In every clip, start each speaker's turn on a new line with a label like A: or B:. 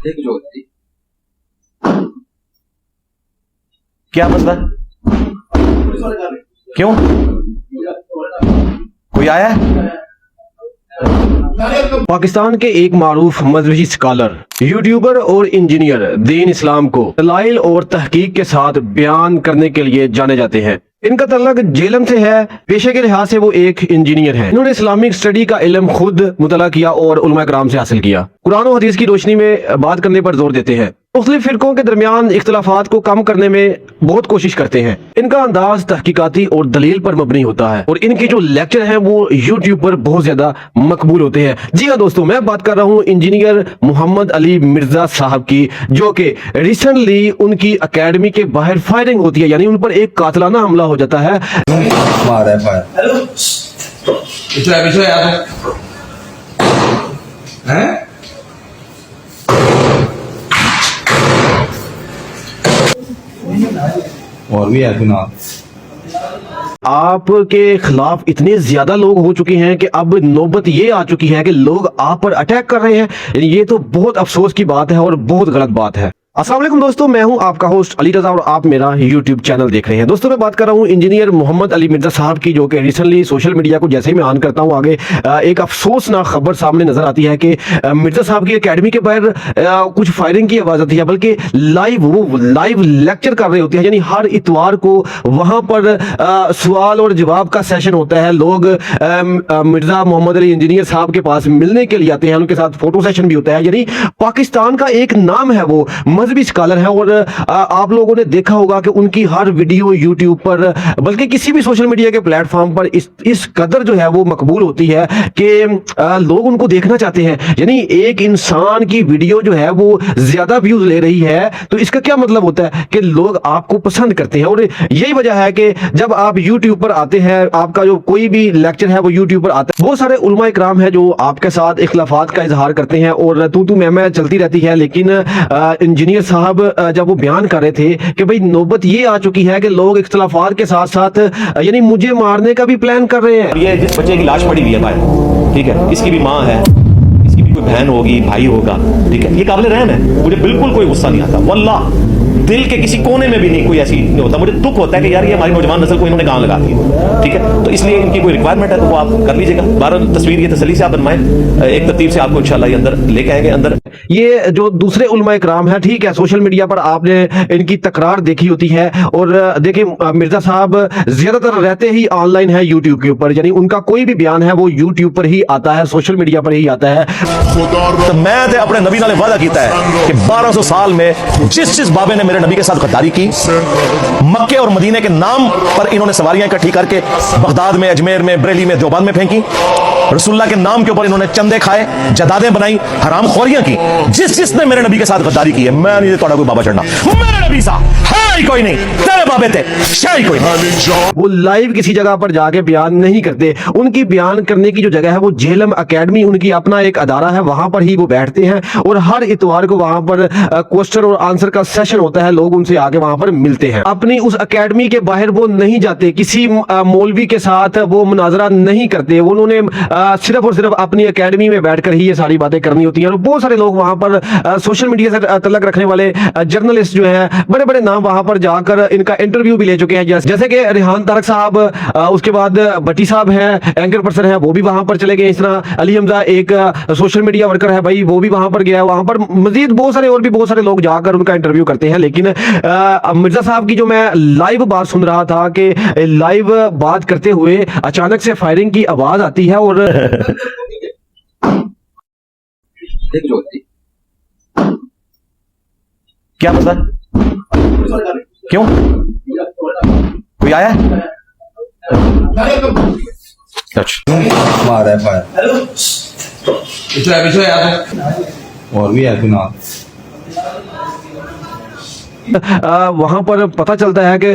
A: देख जो होती।
B: क्या मसला? क्यों? कोई आया है? पाकिस्तान के एक मारूफ मजहबी स्कॉलर, यूट्यूबर और इंजीनियर दीन इस्लाम को दलाइल और तहकीक के साथ बयान करने के लिए जाने जाते हैं। इनका तल्लक जेलम से है। पेशे के लिहाज से वो एक इंजीनियर हैं। इन्होंने इस्लामिक स्टडी का इल्म खुद मुतला किया और उलमा कराम से हासिल किया। कुरान और हदीस की रोशनी में बात करने पर जोर देते हैं। मुख्तलिफ फिरकों के दरमियान इख्तलाफात को कम करने में बहुत कोशिश करते हैं। इनका अंदाज तहकीकाती और दलील पर मबनी होता है और इनके जो लेक्चर हैं वो यूट्यूब पर बहुत ज्यादा मकबूल होते हैं। जी हाँ दोस्तों, मैं बात कर रहा हूँ इंजीनियर मोहम्मद अली मिर्जा साहब की, जो कि रिसेंटली उनकी अकेडमी के बाहर फायरिंग होती है, यानी उन पर एक कातलाना हमला हो जाता है।
A: और भी है ना,
B: आपके खिलाफ इतने ज्यादा लोग हो चुके हैं कि अब नौबत ये आ चुकी है कि लोग आप पर अटैक कर रहे हैं। ये तो बहुत अफसोस की बात है और बहुत गलत बात है। अस्सलाम वालेकुम दोस्तों, मैं हूं आपका होस्ट अली रजा और आप मेरा यूट्यूब चैनल देख रहे हैं। दोस्तों मैं बात कर रहा हूं इंजीनियर मोहम्मद अली मिर्जा साहब की, जो कि रिसेंटली सोशल मीडिया को जैसे ही मैं ऑन करता हूं आगे एक अफसोसनाक खबर सामने नजर आती है कि मिर्जा साहब की एकेडमी के बाहर कुछ फायरिंग की आवाज आती है, बल्कि वो लाइव लेक्चर कर रहे होते हैं। यानी हर इतवार को वहां पर सवाल और जवाब का सेशन होता है। लोग मिर्जा मोहम्मद अली इंजीनियर साहब के पास मिलने के लिए आते हैं, उनके साथ फोटो सेशन भी होता है। यानी पाकिस्तान का एक नाम है, वो मजहबी स्कॉलर है और आप लोगों ने देखा होगा कि उनकी हर वीडियो यूट्यूब पर, बल्कि किसी भी सोशल मीडिया के प्लेटफॉर्म पर इस कदर जो है वो मकबूल होती है कि लोग उनको देखना चाहते हैं। यानी एक इंसान की वीडियो जो है वो ज्यादा व्यूज ले रही है, तो इसका क्या मतलब होता है कि लोग आपको पसंद करते हैं। और यही वजह है कि जब आप यूट्यूब पर आते हैं, आपका जो कोई भी लेक्चर है वो यूट्यूब पर आता है, बहुत सारे उलमा इकराम है जो आपके साथ इख्लाफात का इजहार करते हैं और तू मैं चलती रहती है। लेकिन इंजीनियर साहब जब वो बयान कर रहे थे कि भाई नौबत ये आ चुकी है कि लोग इख्तलाफात के साथ साथ यानी मुझे मारने का भी प्लान कर रहे हैं।
C: ये जिस बच्चे की लाश पड़ी हुई है बाहर, ठीक है, इसकी भी माँ है, इसकी भी कोई बहन होगी, भाई होगा, ठीक है, ये काबिल रहम है। मुझे बिल्कुल कोई गुस्सा नहीं आता, वल्लाह दिल के किसी कोने में भी नहीं कोई ऐसी नहीं होता। मुझे दुख होता है कि यार ये हमारी नौजवान नस्ल को इन्होंने गांव लगा दी, ठीक है। तो इसलिए इनकी कोई रिक्वायरमेंट है तो वो आप कर लीजिएगा। 12 तस्वीर ये तसल्ली से आप बनवाएं, एक तरतीब से आपको इंशाल्लाह ये अंदर लेके आएंगे। अंदर
B: ये जो दूसरे उलमा इकराम है, ठीक है, सोशल मीडिया पर आपने इनकी तकरार देखी होती है और देखिए मिर्जा साहब ज्यादातर रहते ही ऑनलाइन है यूट्यूब के ऊपर, यानी उनका कोई भी बयान है वो यूट्यूब पर ही आता है, सोशल मीडिया पर ही आता है।
C: तो मैं अपने नबी ने वादा किया है कि 1200 साल में जिस बाबे ने मेरे नबी के साथ गद्दारी की, मक्के और मदीने के नाम पर इन्होंने सवारियां इकट्ठी करके बगदाद में, अजमेर में, बरेली में, देवबंद में फेंकी, रसूलुल्लाह के नाम के ऊपर इन्होंने चंदे खाए, जदादें बनाई, हराम खोरियां की, जिसने मेरे नबी के साथ गद्दारी की है, मैं नहीं तोड़ा कोई बाबा चढ़ना, मेरे नबी साहब है ही कोई नहीं, तेरे बाबे थे शायद कोई नहीं।
B: वो लाइव किसी जगह पर जाके बयान नहीं करते। उनकी बयान करने की जो जगह है वो जेलम एकेडमी, उनकी अपना एक अदारा है, वहां पर ही वो बैठते हैं और हर इतवार को वहां पर क्वेश्चन और आंसर का सेशन होता है। लोग उनसे आगे वहां पर मिलते हैं। अपनी उस एकेडमी के बाहर वो नहीं जाते, किसी मौलवी के साथ वो मुनाजरा नहीं करते। उन्होंने सिर्फ और सिर्फ अपनी एकेडमी में बैठकर ही ये सारी बातें करनी होती हैं। और बहुत सारे लोग वहां पर सोशल मीडिया से तल्लुक रखने वाले जर्नलिस्ट जो हैं, बड़े बड़े नाम वहां पर जाकर इनका इंटरव्यू भी ले चुके हैं, जैसे कि रिहान तारक साहब, उसके बाद भट्टी साहब हैं, एंकर पर्सन है, वो भी वहां पर चले गए। इस तरह अली हमजा एक सोशल मीडिया वर्कर है भाई, वो भी वहां पर गया है। वहां पर मजीद बहुत सारे और भी बहुत सारे लोग जाकर उनका इंटरव्यू करते हैं। लेकिन मिर्जा साहब की जो मैं लाइव बात सुन रहा था कि लाइव बात करते हुए अचानक से फायरिंग की आवाज आती है और
A: देख जो होती।
B: क्या पता क्यों? कोई आया है?
A: मारा है फायर। और भी है ना,
B: वहां पर पता चलता है कि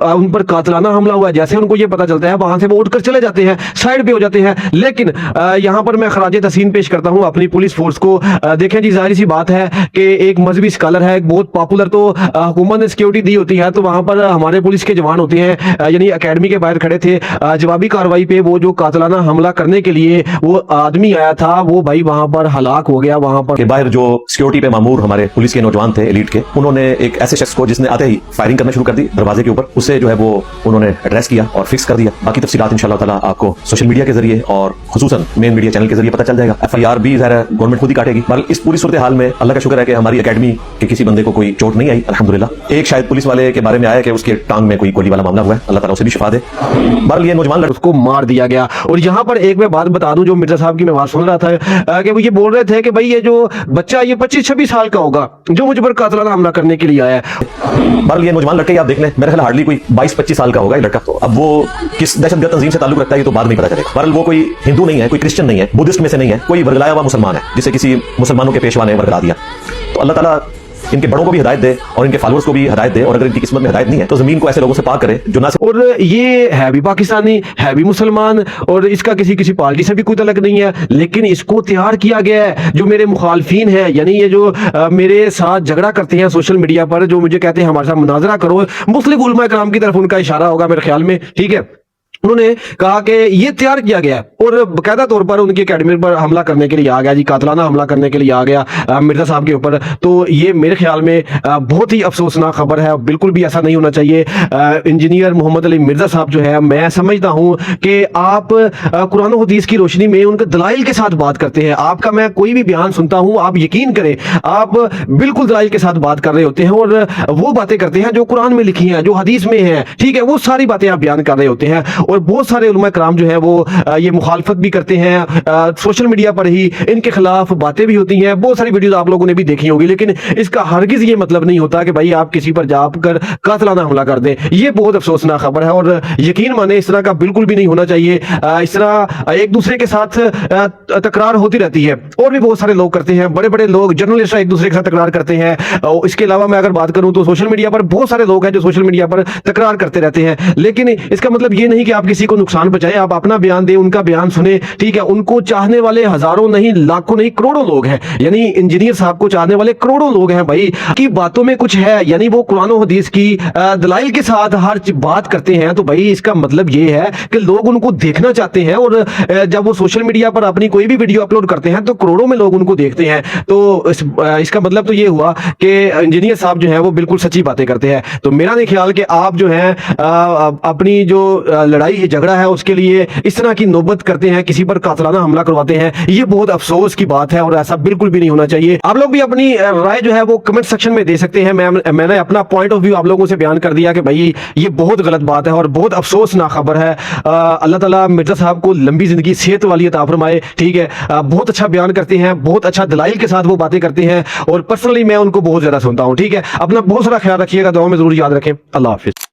B: उन पर कातलाना हमला हुआ है। जैसे उनको ये पता चलता है वहां से वो उठकर चले जाते हैं, साइड पे हो जाते हैं। लेकिन यहाँ पर मैं खराज तहसीन पेश करता हूँ अपनी पुलिस फोर्स को। देखें जी, जाहिर सी बात है कि एक मजहबी स्कॉलर है, एक बहुत पॉपुलर, तो हुकूमत ने सिक्योरिटी दी होती है, तो वहां पर हमारे पुलिस के जवान होते हैं, यानी अकेडमी के बाहर खड़े थे। जवाबी कार्रवाई पे वो जो कातलाना हमला करने के लिए वो आदमी आया था, वो भाई वहां पर हलाक हो गया। वहां पर
C: के बाहर जो सिक्योरिटी पे मामूर हमारे पुलिस के नौजवान थे एलीट के, उन्होंने एक ऐसे शख्स को जिसने आते ही फायरिंग करना शुरू कर दी दरवाजे के ऊपर, उसे जो है वो उन्होंने एड्रेस किया और फिक्स कर दिया। बाकी तफसीलात इंशाल्लाह ताला आपको सोशल मीडिया के जरिए और खुसूसन मेन मीडिया चैनल के जरिए पता चल जाएगा। FIR भी गवर्नमेंट खुद ही काटेगी। बहरहाल इस पूरी सूरत हाल में अल्लाह का शुक्र है कि हमारी अकेडमी के किसी बंदे को कोई चोट नहीं आई अल्हम्दुलिल्लाह। एक शायद पुलिस वाले के बारे में आया कि उसके टांग में कोई गोली वाला मामला हुआ है, अल्लाह ताला उसे भी शिफा दे। बहरहाल ये नौजवान
B: उसको मार दिया गया। और यहाँ पर एक मैं बात बता दूं, जो मिर्जा साहब की मैं बात सुन रहा था कि वो ये बोल रहे थे कि भाई ये जो बच्चा ये 25-26 साल का होगा जो मुझ पर कातलाना हमला करने के लिए आया है।
C: बहरहाल ये नौजवान लड़के आप देख लें, मेरा ख्याल हार्डली कोई 22-25 साल का होगा ये लड़का। तो अब वो किस दहशतगर्द तंजीम से ताल्लुक रखता है ये तो बाद में पता चलेगा। बहरहाल वो कोई हिंदू नहीं है, कोई क्रिश्चियन नहीं है, बुद्धिस्ट में से नहीं है, कोई वर्गलाया हुआ मुसलमान है जिसे किसी मुसलमानों के पेशवा ने वर्गला दिया। तो अल्लाह ताला इनके बड़ों को भी हिदायत दे और इनके फॉलोअर्स को भी हिदायत दे, और अगर इनकी किस्मत में हिदायत नहीं है तो जमीन को ऐसे लोगों से पाक करे जो ना।
B: और ये है भी पाकिस्तानी, है भी मुसलमान, और इसका किसी पार्टी से भी कोई तलक नहीं है, लेकिन इसको तैयार किया गया है जो मेरे मुखालफीन है, यानी ये जो मेरे साथ झगड़ा करते हैं सोशल मीडिया पर, जो मुझे कहते हैं हमारे साथ मुनाजरा करो, मुस्लिम उलमा कराम की तरफ उनका इशारा होगा मेरे ख्याल में, ठीक है। उन्होंने कहा कि ये तैयार किया गया और बाकायदा तौर पर उनकी अकेडमी पर हमला करने के लिए आ गया जी, कातलाना हमला करने के लिए आ गया मिर्जा साहब के ऊपर। तो ये मेरे ख्याल में बहुत ही अफसोसनाक खबर है, बिल्कुल भी ऐसा नहीं होना चाहिए। इंजीनियर मोहम्मद अली मिर्जा साहब जो है, मैं समझता हूँ कि आप कुरान और हदीस की रोशनी में उनके दलाइल के साथ बात करते हैं। आपका मैं कोई भी बयान सुनता हूँ, आप यकीन करें आप बिल्कुल दलाइल के साथ बात कर रहे होते हैं और वो बातें करते हैं जो कुरान में लिखी हैं, जो हदीस में है, ठीक है, वो सारी बातें आप बयान कर रहे होते हैं। और बहुत सारे उलमा कराम जो है वो ये मुखालफत भी करते हैं, सोशल मीडिया पर ही इनके खिलाफ बातें भी होती हैं, बहुत सारी वीडियोस आप लोगों ने भी देखी होगी। लेकिन इसका हरगिज ये मतलब नहीं होता कि भाई आप किसी पर जाकर कातलाना हमला कर दें। ये बहुत अफसोसनाक खबर है और यकीन माने इस तरह का बिल्कुल भी नहीं होना चाहिए। इस तरह एक दूसरे के साथ तकरार होती रहती है और भी बहुत सारे लोग करते हैं, बड़े बड़े लोग, जर्नलिस्ट एक दूसरे के साथ तकरार करते हैं। इसके अलावा मैं अगर बात करूं तो सोशल मीडिया पर बहुत सारे लोग हैं जो सोशल मीडिया पर तकरार करते रहते हैं। लेकिन इसका मतलब ये नहीं कि आप किसी को नुकसान पहुंचाएं, आप अपना बयान दें, उनका बयान सुने, ठीक है। उनको चाहने वाले हजारों नहीं, लाखों नहीं, करोड़ों लोग हैं, यानी इंजीनियर साहब को चाहने वाले करोड़ों लोग हैं भाई, की बातों में कुछ है, यानी वो कुरान और हदीस की दलाइल के साथ हर बात करते हैं। तो भाई इसका मतलब ये है कि लोग उनको देखना चाहते हैं और जब वो सोशल मीडिया पर अपनी कोई भी वीडियो अपलोड करते हैं तो करोड़ों में लोग उनको देखते हैं। तो इसका मतलब तो ये हुआ कि इंजीनियर साहब जो है वो बिल्कुल सच्ची बातें करते हैं। तो मेरा नहीं ख्याल कि आप जो है अपनी जो लड़ाई है, झगड़ा है, उसके लिए इस तरह की नौबत करते हैं, किसी पर कातलाना हमला करवाते हैं। ये बहुत अफसोस की बात है और ऐसा बिल्कुल भी नहीं होना चाहिए। आप लोग भी अपनी राय जो है वो कमेंट सेक्शन में दे सकते हैं। मैंने अपना पॉइंट ऑफ व्यू आप लोगों से बयान कर दिया कि भाई ये बहुत गलत बात है और बहुत अफसोसनाक खबर है। अल्लाह ताला मिर्जा साहब को लंबी जिंदगी, सेहत वाली अता फरमाए, ठीक है। बहुत अच्छा बयान करते हैं, बहुत अच्छा दलाइल के साथ वो बातें करते हैं और पर्सनली मैं उनको बहुत ज्यादा सुनता हूँ, ठीक है। अपना बहुत सारा ख्याल रखिएगा, दुआ में जरूर याद रखें। अल्लाह हाफिज।